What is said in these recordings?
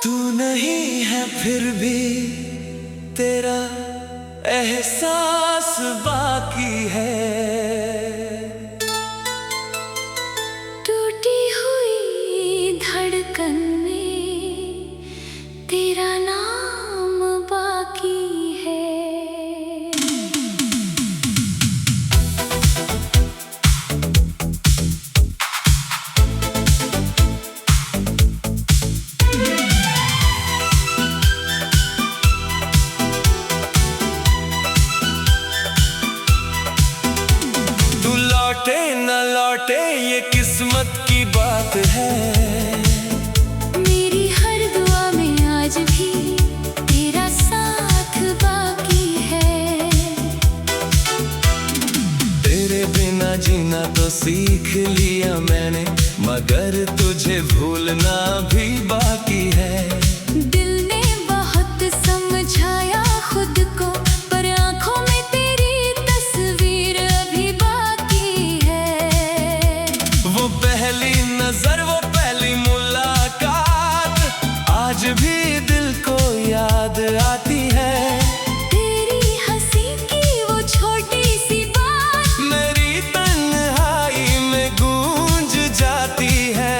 तू नहीं है फिर भी तेरा एहसास बाकी है। टूटी हुई धड़कन में तेरा नाम बाकी है। लौटे न लौटे ये किस्मत की बात है। मेरी हर दुआ में आज भी तेरा साथ बाकी है। तेरे बिना जीना तो सीख लिया मैंने, मगर तुझे भूलना भी बाकी है। दिल ने बहुत समझाया खुद को, पर आंखों में तेरी तस्वीर अभी बाकी है। वो पहली नजर, वो पहली मुलाकात आज भी दिल को याद आती है। तेरी हंसी की वो छोटी सी बात मेरी तन्हाई में गूंज जाती है।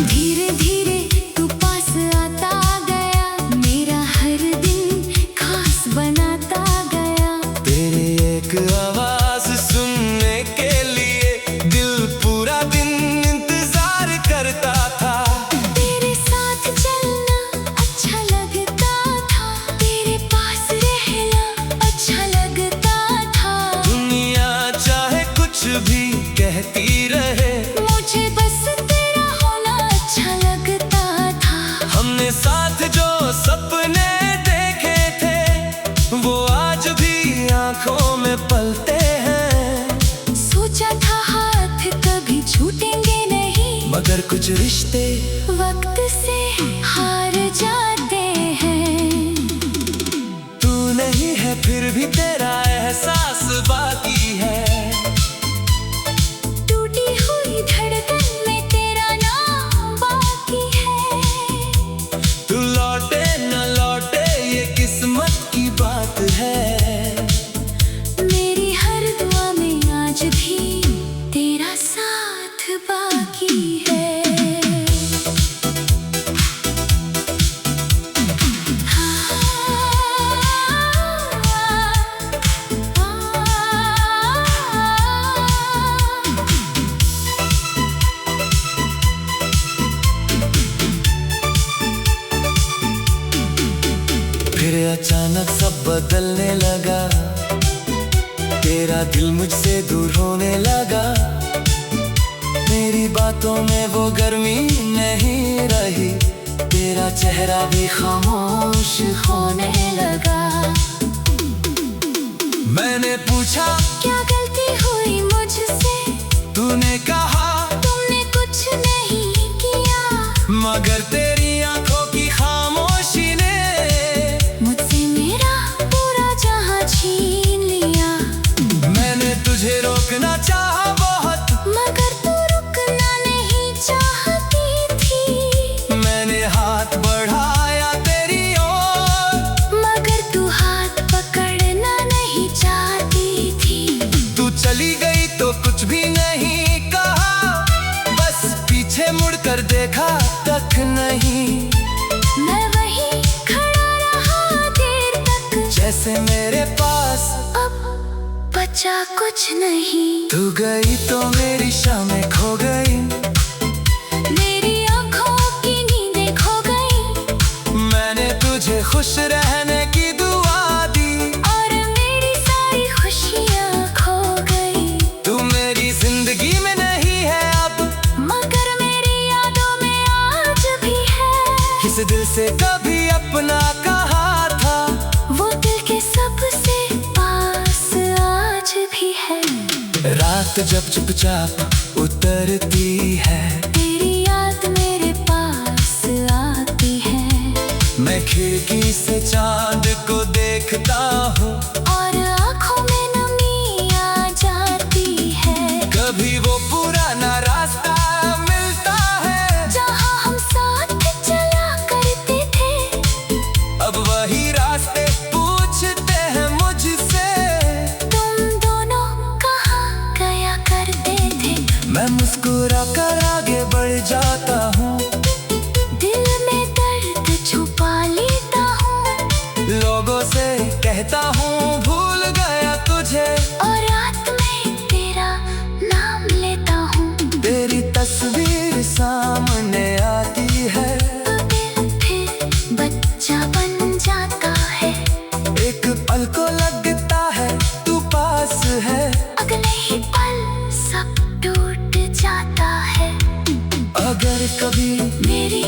धीरे धीरे तू पास आता गया, मेरा हर दिन खास बनाता गया। तेरी एक आवाज सुनने के लिए दिल पूरा दिन इंतजार करता था। तेरे साथ चलना अच्छा लगता था, तेरे पास रहना अच्छा लगता था। दुनिया चाहे कुछ भी कहती रहे, मुझे बस तेरा होना अच्छा लगता था। हमने साथ जो सपने देखे थे वो आज भी आंखों में पलते हैं। सोचा था हाथ कभी छूटेंगे नहीं, मगर कुछ रिश्ते वक्त से हार जाते हैं। तू नहीं है फिर भी तेरा एहसास बाकी है। टूटी हुई धड़कन में तेरा नाम बाकी है। तू लौटे न लौटे ये किस्मत की बात है। मेरी हर दुआ में आज भी तेरा साथ बाकी है। फिर अचानक सब बदलने लगा, तेरा दिल मुझसे दूर होने लगा। मेरी बातों में वो गर्मी नहीं रही, तेरा चेहरा भी खामोश होने लगा। मैंने पूछा क्या गलती हुई मुझसे, तूने कहा तुमने कुछ नहीं किया। मगर तेरी आंखों की खामोशी ने मुझसे मेरा पूरा जहां छीन लिया। मैंने तुझे रोकना चाहा बहुत, मगर तू रुकना नहीं चाहती थी। मैंने हाथ बढ़ाया तेरी ओर, मगर तू हाथ पकड़ना नहीं चाहती थी। तू चली गई तो कुछ भी नहीं कहा, बस पीछे मुड़कर देखा तक नहीं। मैं वहीं खड़ा रहा देर तक, जैसे मेरे पास अब बचा कुछ नहीं। तू गई तो मेरी शामें खो गई, मेरी आंखों की नींदें खो गई। मैंने तुझे खुश रहने की दुआ दी, और मेरी सारी खुशियां खो गई। तू मेरी जिंदगी में नहीं है अब, मगर मेरी यादों में आज भी है। किस दिल से कभी अपना कहा था, वो दिल के सबसे पास आज भी है। रात जब चुपचाप उतरती है, तेरी याद मेरे पास आती है। मैं खिड़की से चांद को देखता हूँ, और आँखों में नमी आ जाती है। कभी वो पुराना रास्ता मिलता है जहाँ देखता हूँ भूल गया तुझे, और रात में तेरा नाम लेता हूँ। तेरी तस्वीर सामने आती है, तो दिल फिर बच्चा बन जाता है। एक पल को लगता है तू पास है, अगले ही पल सब टूट जाता है। अगर कभी मेरी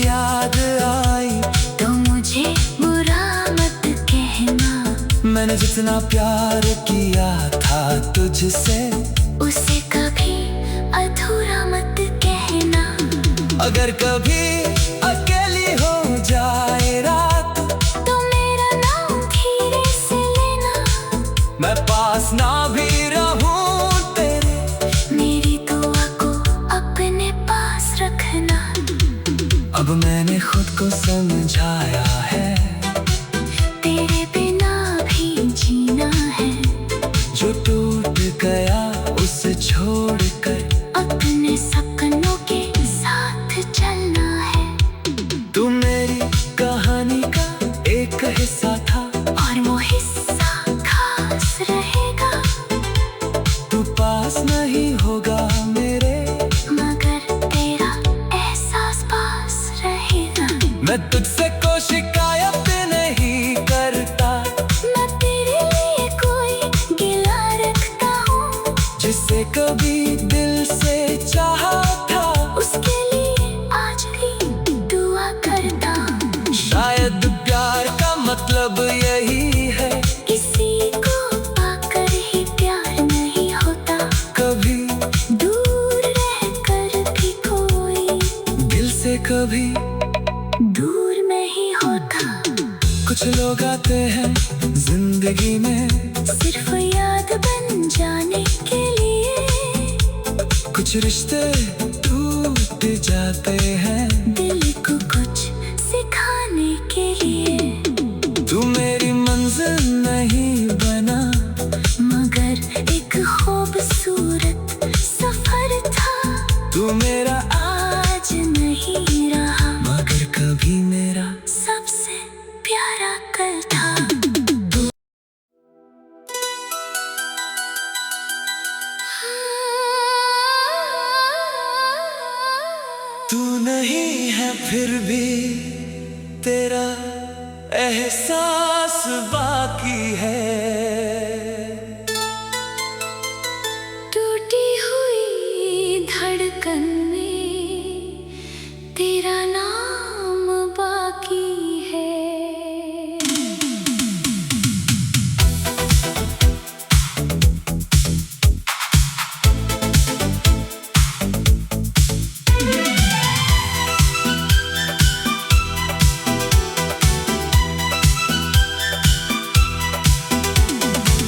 याद आई तो मुझे बुरा मत कहना, मैंने जितना प्यार किया था तुझसे, उसे कभी अधूरा मत कहना। अगर कभी अकेली हो जाए रात तो मेरा नाम धीरे से लेना, मैं पास ना भी रहूं तेरे, मेरी दुआ को अपने पास रखना। अब मैंने खुद को समझाया है, तेरे बिना भी जीना है। जो टूट गया उसे छोड़कर अपने सपनों के साथ चलना है। तू मेरी कहानी का एक हिस्सा था, और वो हिस्सा खास रहेगा, तू पास नहीं होगा मेरे, मगर तेरा एहसास पास रहेगा। मैं तुझसे कोई शिकायत नहीं करता, मैं तेरे लिए कोई गिला रखता हूँ, जिसे कभी दिल से चाहा था, उसके लिए आज भी दुआ करता हूँ। शायद प्यार का मतलब यही है, किसी को पाकर ही प्यार नहीं होता, कभी दूर रहकर भी कोई दिल से कभी। दूर नहीं होता। कुछ लोग आते हैं जिंदगी में, सिर्फ याद बन जाने के लिए, कुछ रिश्ते टूट जाते हैं दिल को कुछ सिखाने के लिए। तू मेरी मंजिल नहीं बना, मगर एक खूबसूरत सफर था, तू मेरा आज नहीं रहा, मगर कभी मेरा। सबसे प्यारा कल था। तू नहीं है फिर भी तेरा एहसास बाकी है, टूटी हुई धड़कन में तेरा नाम बाकी है।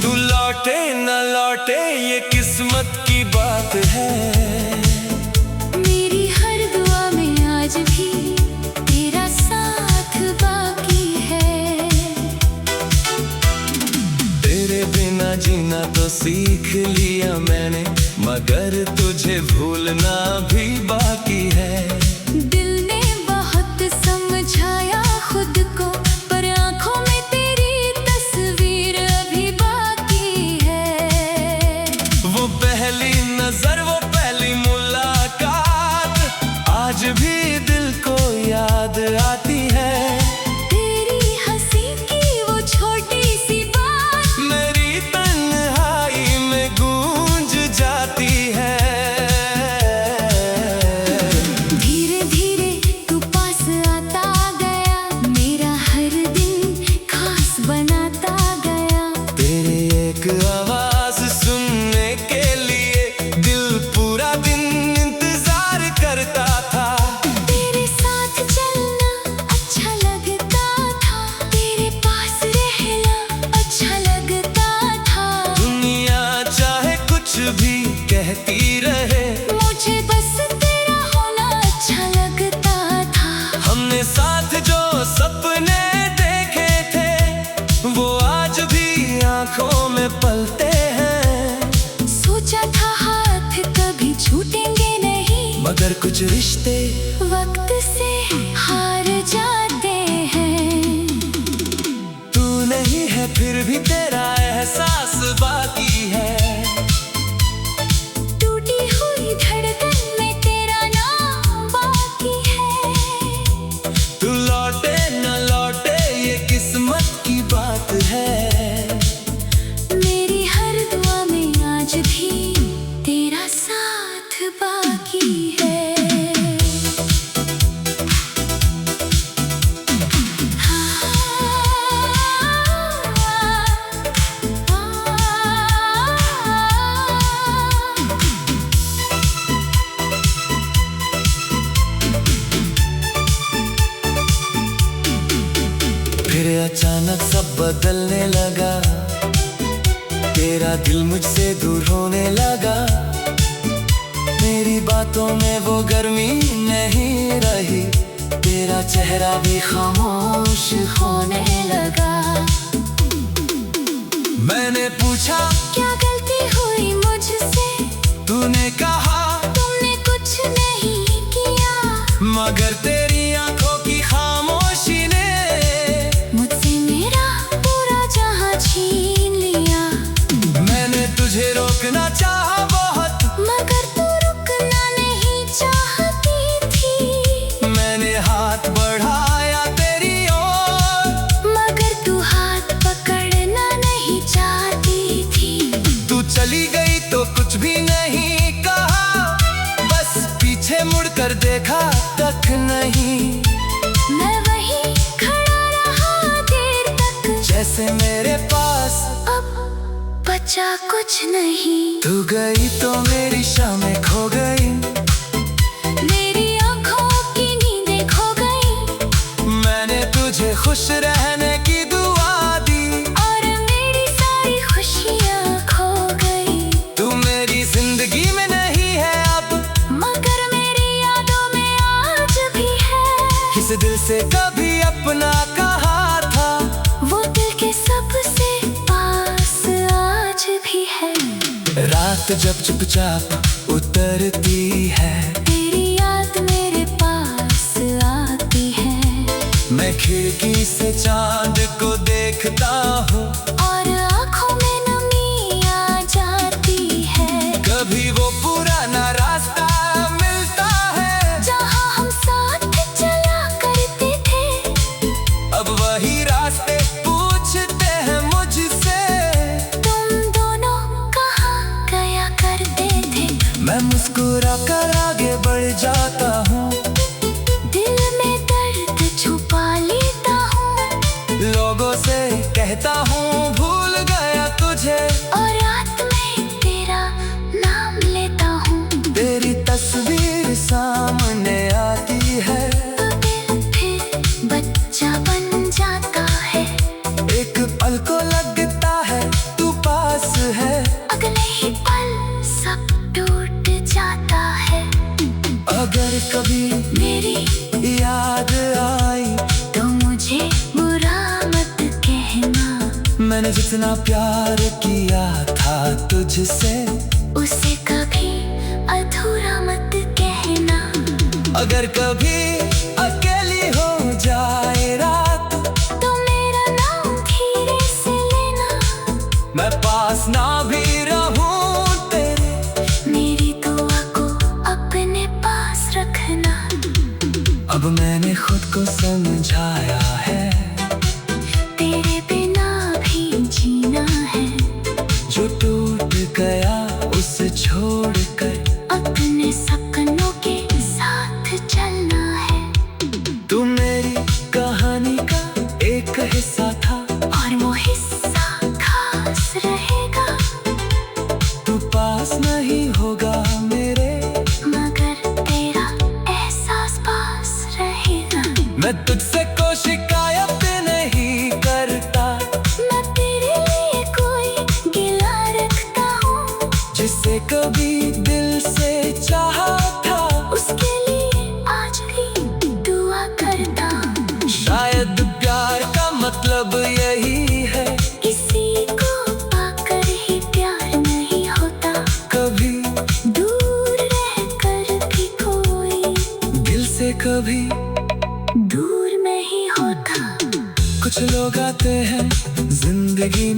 तू लौटे न लौटे ये किस्मत की बात है, मेरी हर दुआ में आज भी तेरा साथ बाकी है। तेरे बिना जीना तो सीख लिया मैंने, मगर तुझे भूलना भी बाकी है। दिल ने बहुत समझाया खुद को, पर आंखों में तेरी तस्वीर अभी बाकी है। वो पहली नजर, वो पहली मुलाकात आज भी दिल को याद आती है। तेरी हंसी की वो छोटी सी बात मेरी तन्हाई में गूंज जाती है। धीरे धीरे तू पास आता गया, मेरा हर दिन खास बनाता गया। तेरी एक आवाज सुनने के लिए दिल पूरा दिन इंतजार करता था। तेरे साथ चलना अच्छा लगता था, तेरे पास रहना अच्छा लगता था। दुनिया चाहे कुछ भी कहती रहे, मुझे बस तेरा होना अच्छा लगता था। हमने साथ जो सपने देखे थे, वो आज भी आंखों में पलते हैं। सोचा था हाथ कभी छूटेंगे नहीं, मगर कुछ रिश्ते वक्त से हार जाते हैं। तू नहीं है फिर फिर भी तेरा एहसास बाकी है। टूटी हुई धड़कन में तेरा नाम बाकी है। तू लौटे न लौटे ये किस्मत की बात है। मेरी हर दुआ में आज भी तेरा साथ बाकी है। फिर अचानक सब बदलने लगा, तेरा दिल मुझसे दूर होने लगा। मेरी बातों में वो गर्मी नहीं रही, तेरा चेहरा भी खामोश होने लगा। मैंने पूछा क्या गलती हुई मुझसे? तूने कहा तुमने कुछ नहीं किया, मगर तेरी आंखों की खामोशी ने मुझसे मेरा पूरा जहां छीन लिया। मैंने तुझे रोकना चाहा बहुत, मगर तू रुकना नहीं चाहती थी। मैंने हाथ बढ़ाया तेरी ओर, मगर तू हाथ पकड़ना नहीं चाहती थी। तू चली गई तो कुछ भी नहीं कहा, बस पीछे मुड़कर देखा तक नहीं। मैं वहीं खड़ा रहा देर तक, जैसे मेरे पास अब बचा कुछ नहीं। तू गई तो मेरी शामें खो गई, मेरी आंखों की नींदें खो गई। मैंने तुझे खुश रहने की दुआ दी, और मेरी सारी खुशियां खो गई। तू मेरी जिंदगी में नहीं है अब, मगर मेरी यादों में आज भी है। इस दिल से कभी अपना कहा था, वो दिल के सबसे पास आज भी है। रात जब चुपचाप उतरती है, तेरी याद मेरे पास आती है। मैं खिड़की से चांद को देखता हूँ, और आँखों में नमी आ जाती है। कभी वो पुराना रास्ता मिलता है, जहाँ हम साथ चला करते थे, अब वही रास्ते पूछते हैं मुझसे। तुम दोनों कहाँ गया करते थे। मैं मुस्कुरा कर आगे बढ़ जाता हूँ, दिल में दर्द छुपा लेता हूँ। लोगों से कहता हूँ भूल गया तुझे, और रात में तेरा नाम लेता हूँ। तेरी तस्वीर सामने आती है, तो दिल फिर बच्चा बन जाता है। एक पल को लगता है तू पास है, अगले ही पल सब टूट जाता है। अगर कभी मेरी याद आई तो मुझे बुरा मत कहना। मैंने जितना प्यार किया था तुझसे, उसे कभी अधूरा मत कहना। अगर कभी अकेली हो जाए रात, तो मेरा नाम धीरे से लेना। मैं पास ना भी रहूं तेरे, मेरी दुआ को अपने पास रखना। अब मैंने खुद को समझाया है, तेरे बिना भी जीना है। जो टूट गया उसे छोड़कर अपने सपनों के साथ चलना है। तू मेरी कहानी का एक हिस्सा था, और वो हिस्सा खास रहेगा। तू पास नहीं होगा मेरे, मगर तेरा एहसास पास रहेगा। मैं तुझसे कोई शिकायत नहीं करता, मैं तेरे लिए कोई गिला रखता हूँ। जिसे कभी दिल से चाहा था, उसके लिए आज भी दुआ करता हूँ। शायद प्यार का मतलब यही है, किसी को पाकर ही प्यार नहीं होता। कभी दूर रहकर भी कोई दिल से कभी दूर नहीं होता। कुछ लोग आते हैं जिंदगी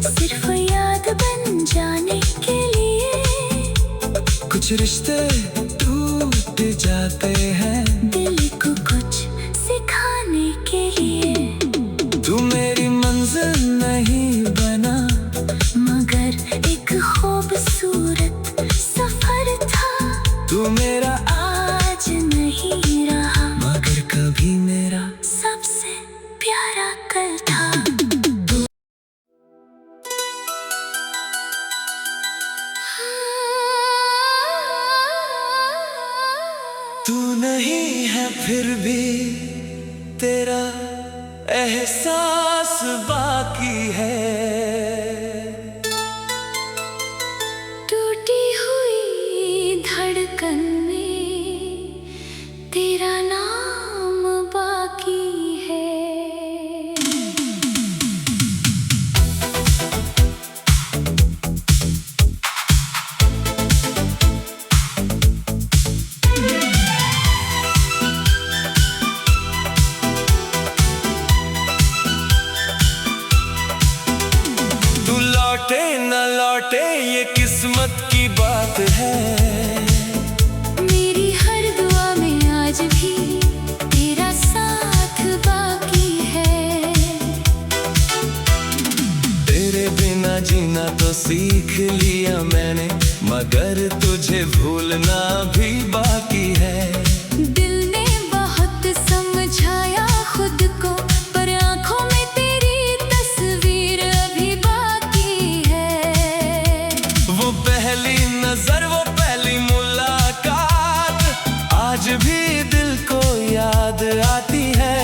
सिर्फ याद बन जाने के लिए। कुछ रिश्ते टूट जाते हैं दिल को कुछ सिखाने के लिए। तू मेरी मंजिल नहीं बना मगर एक खूबसूरत सफर था। तू मेरा आज नहीं रहा मगर कभी मेरा सबसे प्यारा कल था। तू नहीं है फिर भी तेरा एहसास बाकी है। टूटी हुई धड़कन में तेरा नाम बाकी है। तू लौटे न लौटे ये किस्मत की बात है। मेरी हर दुआ में आज भी तेरा साथ बाकी है। तेरे बिना जीना तो सीख लिया मैंने मगर तुझे भूलना भी बाकी है। दिल ने बहुत समझाया खुद को पर आंखों में तेरी तस्वीर अभी बाकी है। वो पहली नजर वो पहली मुलाकात आज भी दिल को याद आती है।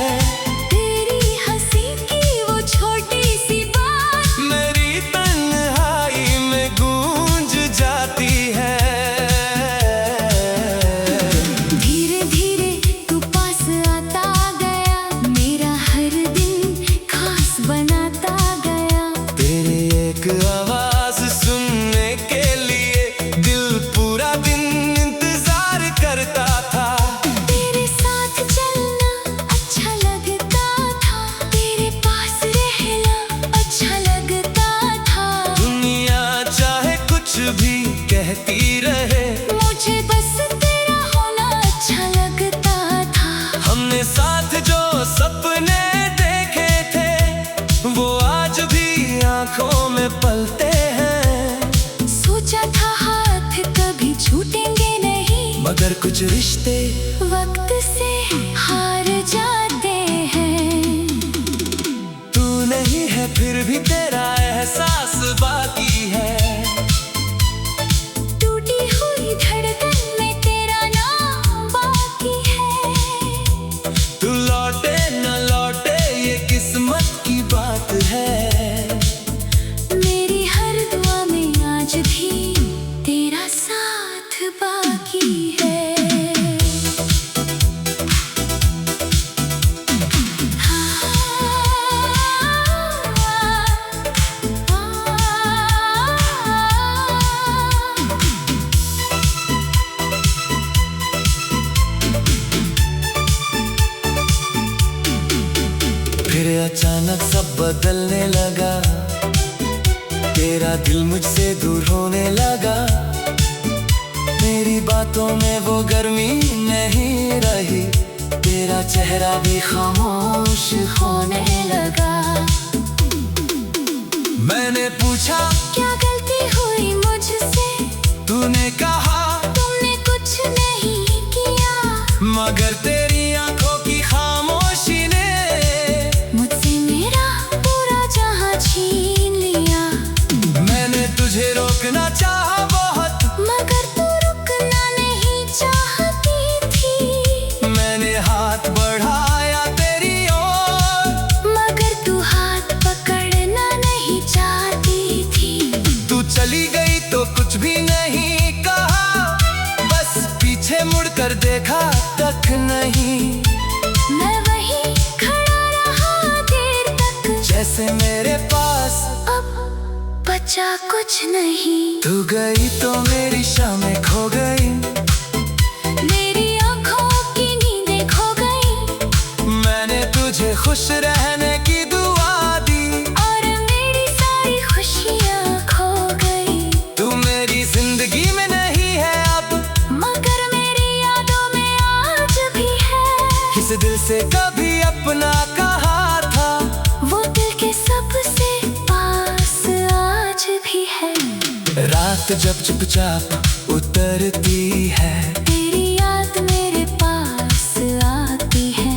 तेरी हंसी की वो छोटी सी बात मेरी तन्हाई में गूंज जाती है। धीरे धीरे तू पास आता गया मेरा हर दिन खास बनाता गया। तेरी एक आवाज सुनने के लिए दिल पूरा दिन इंतजार करता था। तेरे साथ चलना अच्छा लगता था तेरे पास रहना अच्छा लगता था। दुनिया चाहे कुछ भी कहती रहे मुझे बस तेरा होना अच्छा लगता था। हमने साथ जो सपने देखे थे वो आज भी आंखों में पलते हैं। सोचा था हाथ कभी छूटेंगे नहीं मगर कुछ रिश्ते वक्त से हार जाते हैं। तू नहीं है फिर भी तेरा एहसास बाकी है। टूटी हुई धड़कन में तेरा नाम बाकी है। तू लौटे न लौटे ये किस्मत की बात है। मेरी हर दुआ में आज भी तेरा साथ बाकी है। फिर अचानक सब बदलने लगा तेरा दिल मुझसे दूर होने लगा। मेरी बातों में वो गर्मी नहीं रही तेरा चेहरा भी खामोश होने लगा। मैंने पूछा क्या गलती हुई मुझसे तूने कहा तुमने कुछ नहीं किया। मगर तेरी आंखों की खामोशी ने मुझसे मेरा पूरा जहां छीन लिया। मैंने तुझे रोकना चाहा बहुत मगर तू रुकना नहीं चाहती थी। मैंने हाथ बढ़ाया तेरी ओर मगर तू हाथ पकड़ना नहीं चाहती थी। तू चली गई तो कुछ भी नहीं कहा बस पीछे मुड़कर देखा तक नहीं। मैं वहीं खड़ा रहा देर तक जैसे मेरे पास अब बचा कुछ नहीं। तू गई तो मेरी शामें खो गई मेरी आंखों की नींदें खो गई। मैंने तुझे खुश रहने की दुआ दी और मेरी सारी खुशी जिसे कभी अपना कहा था, वो दिल के सबसे पास आज भी है। रात जब चुपचाप उतरती है, तेरी याद मेरे पास आती है।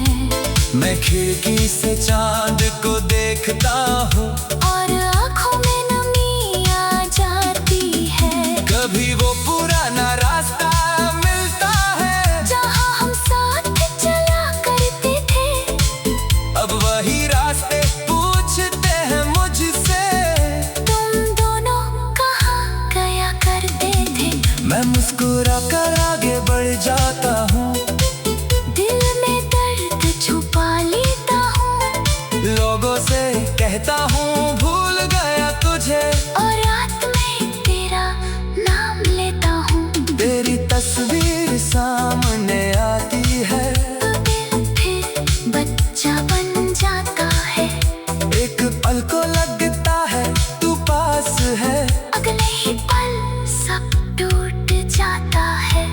मैं खिड़की से चांद को देखता हूँ और आँखों में नमी आ जाती है। कभी वो पुराना रास्ता मिलता है जहाँ हम साथ चला करते थे, अब वही रास्ते पूछते हैं मुझसे। तुम दोनों कहाँ गया करते थे। मैं मुस्कुरा कर आगे बढ़ जाता हूँ, दिल में दर्द छुपा लेता हूँ। लोगों से कहता हूँ भूल गया तुझे, और रात में तेरा नाम लेता हूँ। तेरी तस्वीर सामने आती है, तो दिल फिर बच्चा बन जाता है। एक पल को लगता है तू पास है, अगले ही पल सब टूट जाता है।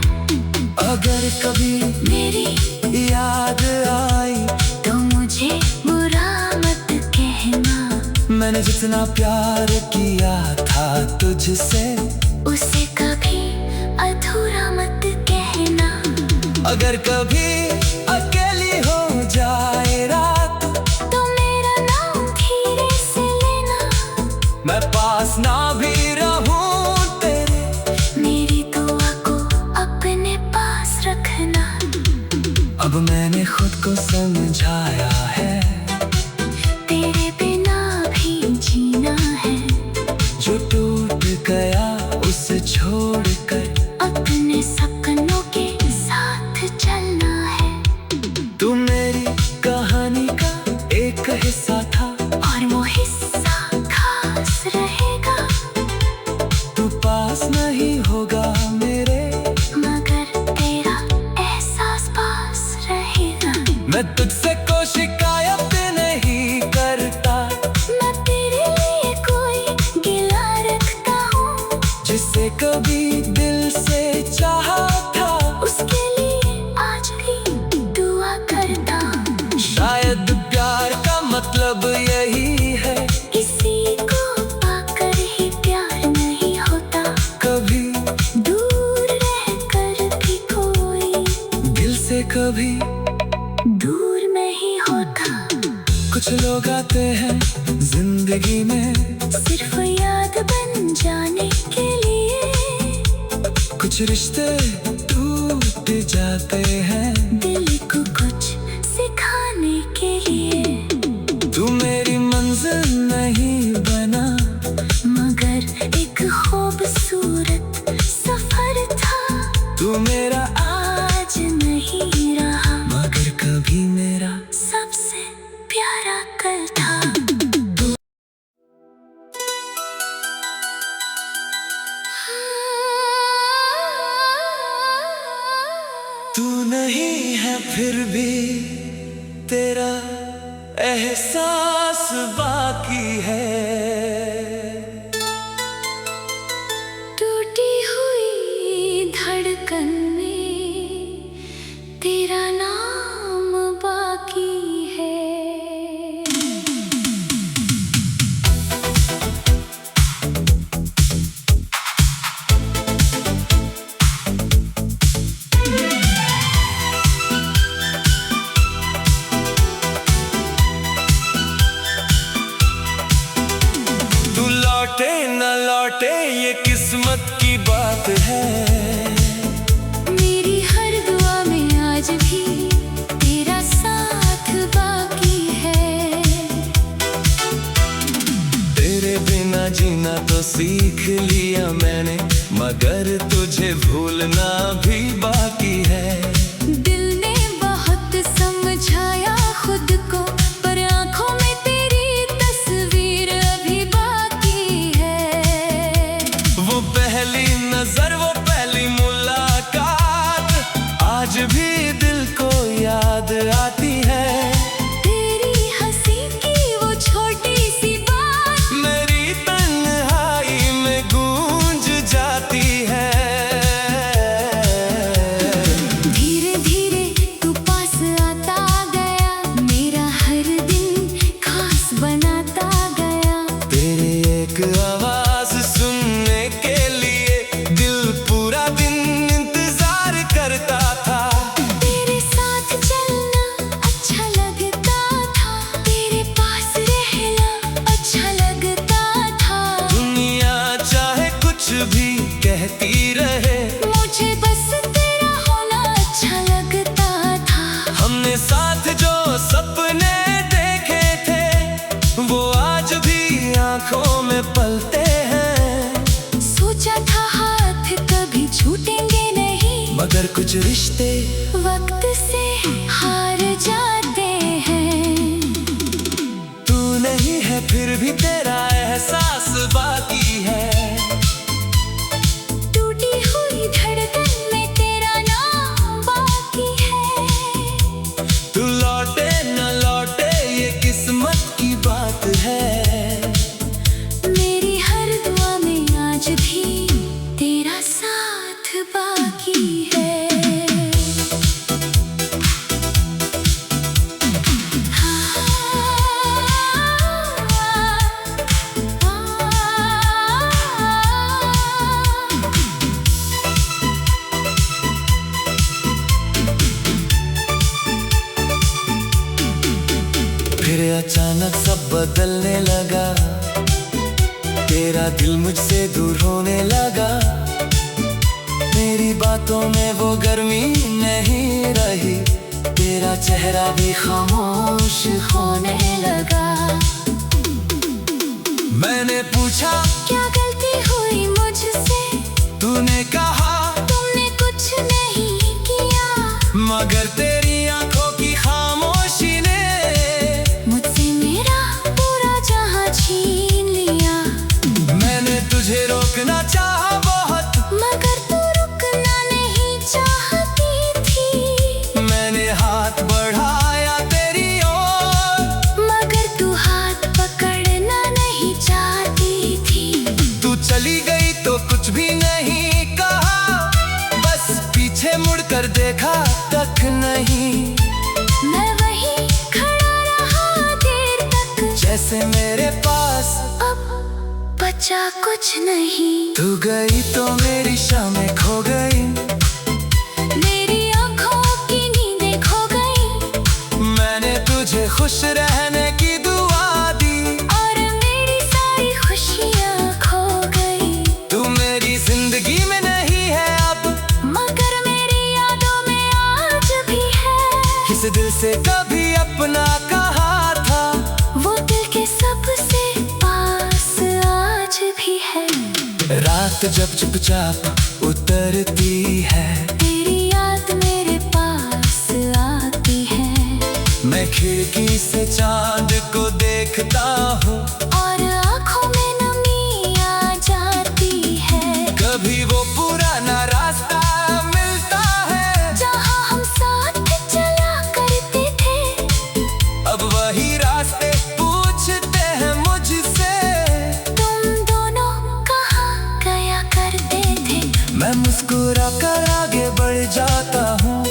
अगर कभी मेरी याद आई तो मुझे बुरा मत कहना। मैंने जितना प्यार किया था तुझसे, उसे कभी अधूरा मत कहना। अगर कभी अकेली हो जाए रात, तो मेरा नाम धीरे से लेना। मैं पास ना भी रहूं तेरे, मेरी दुआ को अपने पास रखना। अब मैंने खुद को समझाया है, तेरे बिना भी जीना है। जो टूट गया उसे छोड़कर अपने सपनों के साथ चलना है। तू मेरी कहानी का एक हिस्सा था, और वो हिस्सा खास रहेगा। तू पास नहीं होगा मेरे, मगर तेरा एहसास पास रहेगा। मैं तुझसे कोई शिकायत नहीं करता, मैं तेरे लिए कोई गिला रखता हूँ। जिसे कभी दिल से चाहा था, उसके लिए आज भी दुआ करता हूँ। शायद प्यार का मतलब यही है, किसी को पाकर ही प्यार नहीं होता। कभी दूर रहकर भी कोई दिल से कभी। दूर नहीं होता। कुछ लोग आते हैं जिंदगी में, सिर्फ याद बन जाने के लिए। कुछ रिश्ते टूट जाते हैं दिल को कुछ सिखाने के लिए। तू मेरी मंजिल नहीं बना, मगर एक खूबसूरत सफर था। तू मेरा आज नहीं रहा, मगर कभी मेरा। सबसे प्यारा कल था। तू नहीं है फिर भी तेरा एहसास बाकी है। टूटी हुई धड़कन में तेरा नाम बाकी है। तू लौटे न लौटे ये किस्मत की बात है, मेरी हर दुआ में आज भी तेरा साथ बाकी है। तेरे बिना जीना तो सीख लिया मैंने, मगर तुझे भूलना भी बाकी है। दिल ने बहुत समझाया खुद को, पर आंखों में तेरी तस्वीर अभी बाकी है। वो पहली नजर, वो पहली मुलाकात, आज भी दिल को याद आती है। तेरी हंसी की वो छोटी सी बात मेरी तन्हाई में गूंज जाती है। भी कहती रहे। मुझे बस तेरा होना अच्छा लगता था। हमने साथ जो सपने देखे थे वो आज भी आंखों में पलते हैं। सोचा था हाथ कभी छूटेंगे नहीं, मगर कुछ रिश्ते वक्त से हार जाते हैं। तू नहीं है फिर भी तेरा एहसास बाकी है। टूटी हुई धड़कन में तेरा नाम बाकी है। तू लौटे न लौटे ये किस्मत की बात है। मेरी हर दुआ में आज भी तेरा साथ बाकी है। फिर अचानक सब बदलने लगा। तेरा दिल मुझसे दूर होने लगा। मेरी बातों में वो गर्मी नहीं रही। तेरा चेहरा भी खामोश होने लगा। मैंने पूछा क्या गलती हुई मुझसे? तूने कहा तुमने कुछ नहीं किया, मगर तेरी आंखों की खामोशी ने मुझसे मेरा पूरा जहां छीन लिया। मैंने तुझे रोकना चाहा बहुत, मगर तू रुकना नहीं चाहती थी। मैंने हाथ बढ़ाया तेरी ओर, मगर तू हाथ पकड़ना नहीं चाहती थी। तू चली गई तो कुछ भी नहीं कहा, बस पीछे मुड़कर देखा तक नहीं। मैं वहीं खड़ा रहा देर तक, जैसे मेरे पास अब बचा कुछ नहीं। तू गई तो मेरी शामें खो गई। मेरी आंखों की नींदें खो गई। मैंने तुझे खुश रहने की दुआ दी, और मेरी सारी खुशियां खो गई। तू मेरी जिंदगी में नहीं है अब, मगर मेरी यादों में आज भी है। इस दिल से कभी अपना कहा था, वो दिल के सबसे पास आज भी है। रात जब चुपचाप उतरती है, तेरी याद मेरे पास आती है। मैं खिड़की से चांद को देखता हूँ, और आँखों में नमी आ जाती है। कभी वो पुराना रास्ता मिलता है जहाँ हम साथ चला करते थे, अब वही रास्ते पूछते हैं मुझसे। तुम दोनों कहाँ गया करते थे। मैं मुस्कुरा कर आगे बढ़ जाता हूँ,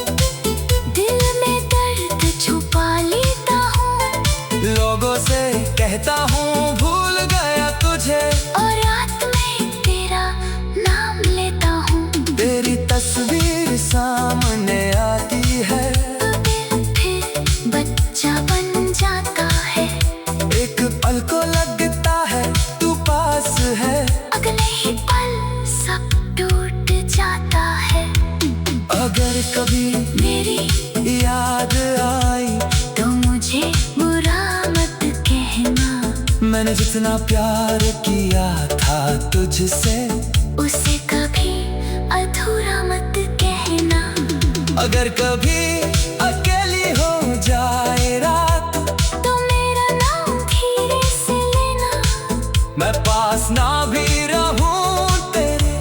दिल में दर्द छुपा लेता हूँ। लोगों से कहता हूँ भूल गया तुझे, और रात में तेरा नाम लेता हूँ। तेरी तस्वीर सामने आती है। तो दिल फिर बच्चा बन जाता है। एक पल को लगता है तू पास है, अगले ही पल सब टूट जाता है। अगर कभी मेरी याद आई तो मुझे बुरा मत कहना। मैंने जितना प्यार किया था तुझसे, उसे कभी अधूरा मत कहना। अगर कभी अकेली हो जाए रात तो मेरा नाम धीरे से लेना। मैं पास ना भी रहूं तेरे,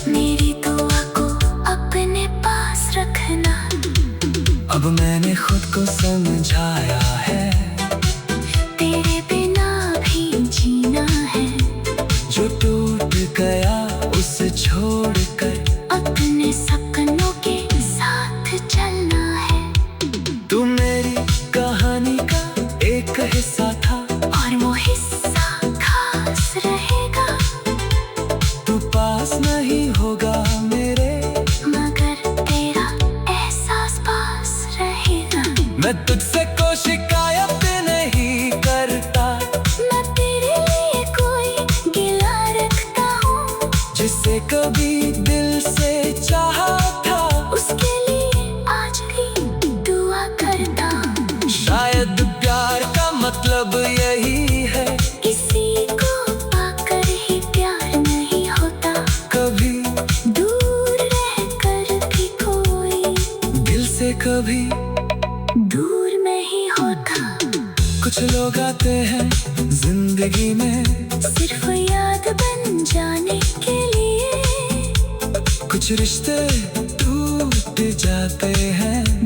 मेरी दुआ को अपने पास रखना। अब मैंने खुद को समझाया है, तेरे बिना भी जीना है। जो टूट गया उसे छोड़कर अपने सपनों के साथ चलना है। तू मेरी कहानी का एक हिस्सा था, और वो हिस्सा खास रहेगा। तू पास नहीं होगा मेरे, मगर तेरा एहसास पास रहेगा। मैं तुझसे कोई शिकायत नहीं करता। मैं तेरे लिए कोई गिला रखता हूँ। जिसे कभी दिल से चाहा था, उसके लिए आज भी दुआ करता। शायद प्यार का मतलब यही है, किसी को पाकर ही प्यार नहीं होता, कभी दूर रहकर भी कोई दिल से कभी दूर नहीं होता। कुछ लोग आते हैं जिंदगी में सिर्फ याद बन जाने के लिए, कुछ रिश्ते टूट जाते हैं